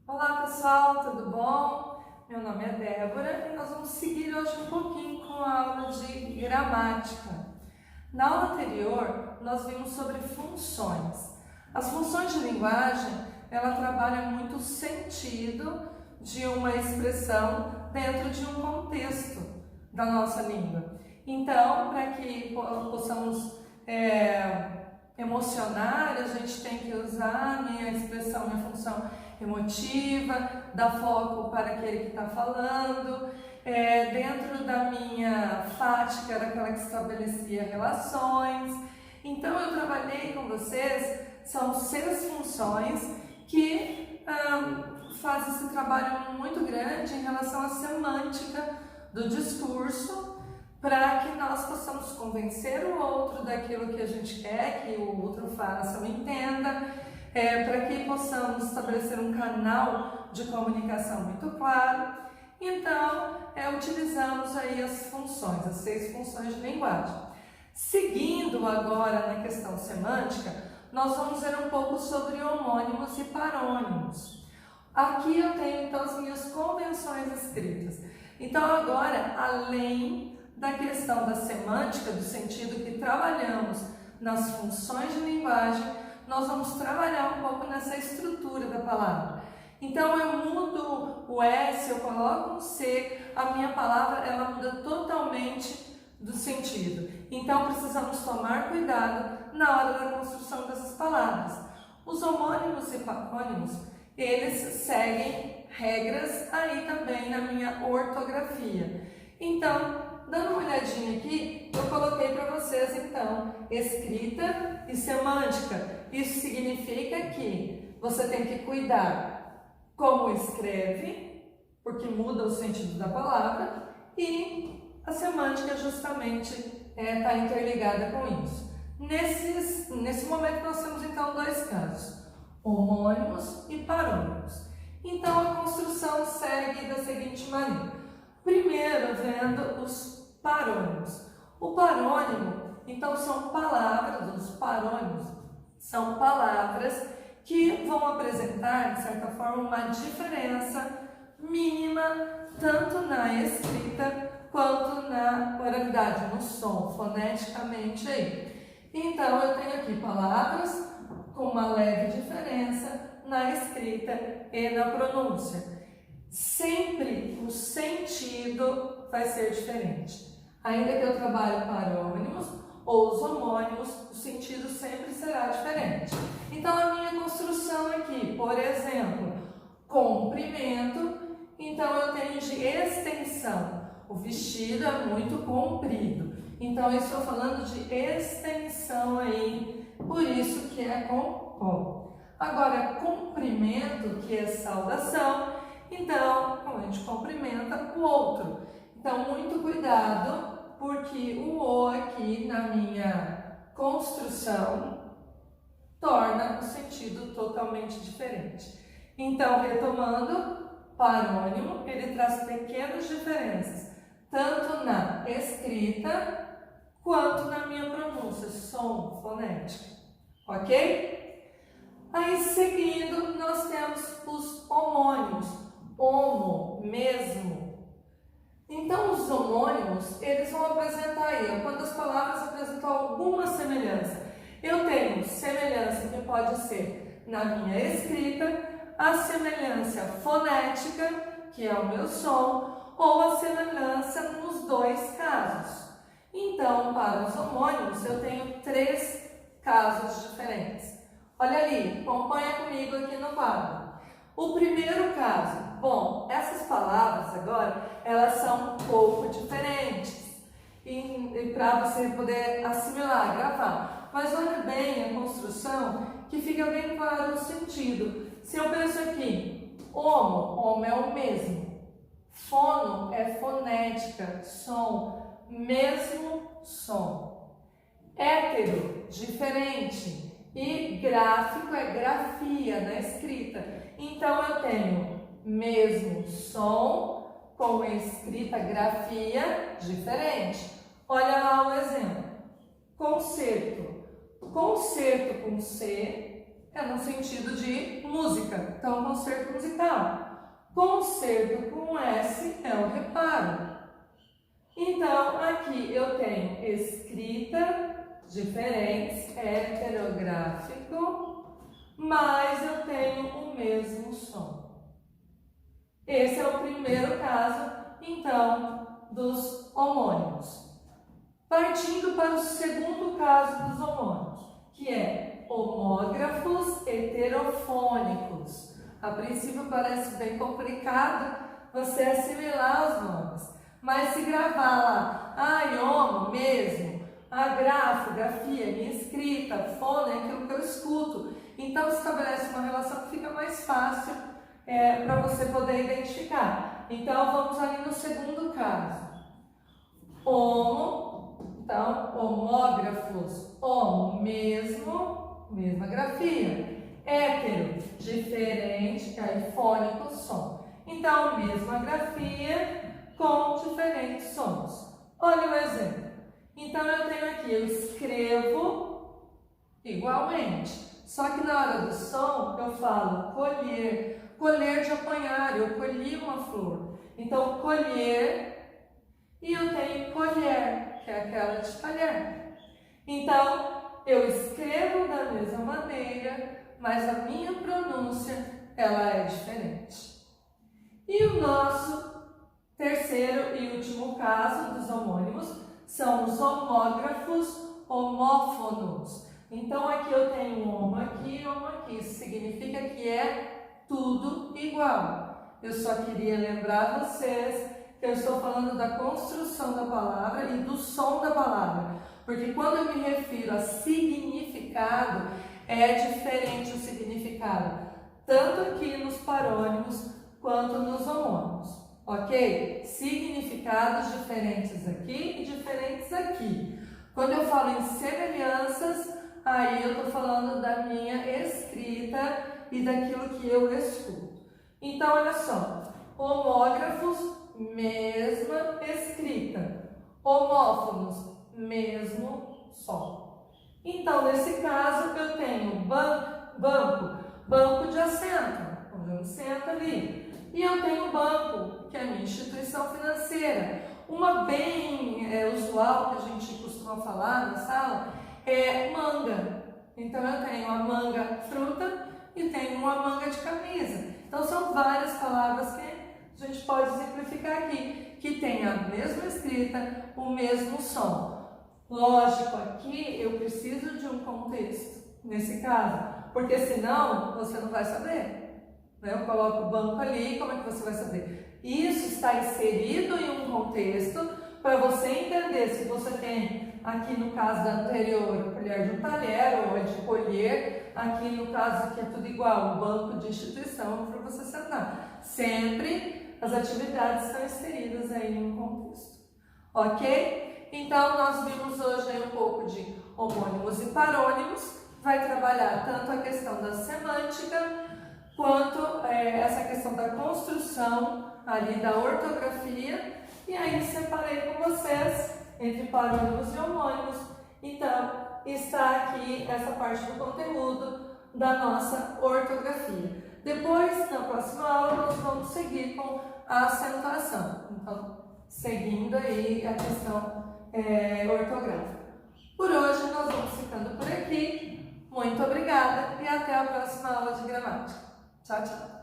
Olá pessoal, tudo bom? Meu nome é Débora e nós vamos seguir hoje um pouquinho com a aula de gramática. Na aula anterior, nós vimos sobre funções. As funções de linguagem, ela trabalha muito o sentido de uma expressão dentro de um contexto da nossa língua. Então, para que possamos emocionar, a gente tem que usar a minha expressão, minha função emotiva, dar foco para aquele que está falando. Dentro da minha fática, era aquela que estabelecia relações. Então, eu trabalhei com vocês, são 6 funções que fazem esse trabalho muito grande em relação à semântica do discurso, para que nós possamos convencer o outro daquilo que a gente quer que o outro faça ou entenda, para que possamos estabelecer um canal de comunicação muito claro. Então, utilizamos aí as funções, as 6 funções de linguagem. Seguindo agora na questão semântica, nós vamos ver um pouco sobre homônimos e parônimos. Aqui eu tenho então as minhas convenções escritas. Então agora, além da questão da semântica, do sentido que trabalhamos nas funções de linguagem, nós vamos trabalhar um pouco nessa estrutura da palavra. Então eu mudo o S, eu coloco um C, a minha palavra ela muda totalmente do sentido. Então precisamos tomar cuidado na hora da construção dessas palavras. Os homônimos e parônimos, eles seguem regras aí também na minha ortografia. Então, dando uma olhadinha aqui, eu coloquei para vocês, então, escrita e semântica. Isso significa que você tem que cuidar como escreve, porque muda o sentido da palavra, e a semântica justamente está interligada com isso. Nesse momento nós temos, então, 2 casos, homônimos e parônimos. Então, a construção segue da seguinte maneira. Primeiro, vendo os parônimos. O parônimo, então, são palavras, os parônimos são palavras que vão apresentar, de certa forma, uma diferença mínima, tanto na escrita quanto na oralidade, no som, foneticamente aí. Então, eu tenho aqui palavras com uma leve diferença na escrita e na pronúncia. Sempre o sentido vai ser diferente. Ainda que eu trabalhe parônimos ou os homônimos, o sentido sempre será diferente. Então, a minha construção aqui, por exemplo, comprimento, então eu tenho de extensão. O vestido é muito comprido, então eu estou falando de extensão aí, por isso que é com O. Agora, cumprimento, que é saudação, então, a gente cumprimenta o outro. Então, muito cuidado, porque o O aqui na minha construção torna o sentido totalmente diferente. Então, retomando, parônimo, ele traz pequenas diferenças, tanto na escrita quanto na minha pronúncia, som, fonética. Ok? Aí, seguindo, nós temos os homônimos. Homo, mesmo. Então, os homônimos, eles vão apresentar aí, quando as palavras apresentam alguma semelhança. Eu tenho semelhança que pode ser na minha escrita, a semelhança fonética, que é o meu som, ou a semelhança nos 2 casos. Então, para os homônimos, eu tenho 3 casos diferentes. Olha ali, acompanha comigo aqui no quadro. O primeiro caso, bom, essas palavras agora, elas são um pouco diferentes e para você poder assimilar, gravar. Mas olha bem a construção que fica bem claro o sentido. Se eu penso aqui, homo é o mesmo, fono é fonética, som, mesmo som. Hétero, diferente. E gráfico é grafia na escrita. Então, eu tenho mesmo som com escrita grafia diferente. Olha lá o exemplo. Concerto. Concerto com C, é no sentido de música, então concerto musical. Concerto com S é o reparo. Então, aqui eu tenho escrita, diferentes, heterográfico, mas eu tenho o mesmo som. Esse é o primeiro caso, então, dos homônimos. Partindo para o segundo caso dos homônimos, que é homógrafos heterofônicos. A princípio parece bem complicado você assimilar os nomes, mas se gravar lá, homo, mesmo, grafo, grafia, minha escrita, fono é aquilo que eu escuto, então estabelece uma relação que fica mais fácil para você poder identificar. Então vamos ali no segundo caso. Homo, então homógrafos, homo, mesmo, mesma grafia. Hétero, diferente, aí fônico, som. Então, mesma grafia com diferentes sons. Olha o exemplo. Então, eu tenho aqui, eu escrevo igualmente. Só que na hora do som, eu falo colher, colher de apanhar, eu colhi uma flor. Então, colher, e eu tenho colher, que é aquela de talher. Então, eu escrevo da mesma maneira, mas a minha pronúncia, ela é diferente. E o nosso terceiro e último caso dos homônimos são os homógrafos homófonos. Então, aqui eu tenho homo aqui e homo aqui. Isso significa que é tudo igual. Eu só queria lembrar vocês que eu estou falando da construção da palavra e do som da palavra. Porque quando eu me refiro a significado, é diferente o significado, tanto aqui nos parônimos quanto nos homônimos, ok? Significados diferentes aqui e diferentes aqui. Quando eu falo em semelhanças, aí eu estou falando da minha escrita e daquilo que eu escuto. Então, olha só, homógrafos, mesma escrita, homófonos, mesmo som. Então, nesse caso, eu tenho banco de assento, onde eu me sento ali. E eu tenho banco, que é a minha instituição financeira. Uma bem usual que a gente costuma falar na sala é manga. Então, eu tenho a manga fruta e tenho uma manga de camisa. Então, são várias palavras que a gente pode exemplificar aqui, que tem a mesma escrita, o mesmo som. Lógico, aqui eu preciso de um contexto, nesse caso, porque senão você não vai saber. Eu coloco o banco ali, como é que você vai saber? Isso está inserido em um contexto para você entender se você tem, aqui no caso da anterior, colher de um talher ou de colher, aqui no caso que é tudo igual, um banco de instituição para você sentar. Sempre as atividades estão inseridas aí em um contexto. Ok? Então, nós vimos hoje aí um pouco de homônimos e parônimos, vai trabalhar tanto a questão da semântica, quanto essa questão da construção ali da ortografia, e aí separei com vocês entre parônimos e homônimos. Então, está aqui essa parte do conteúdo da nossa ortografia. Depois, na próxima aula, nós vamos seguir com a acentuação. Então, seguindo aí a questão ortográfica. Por hoje nós vamos ficando por aqui. Muito obrigada e até a próxima aula de gramática. Tchau, tchau!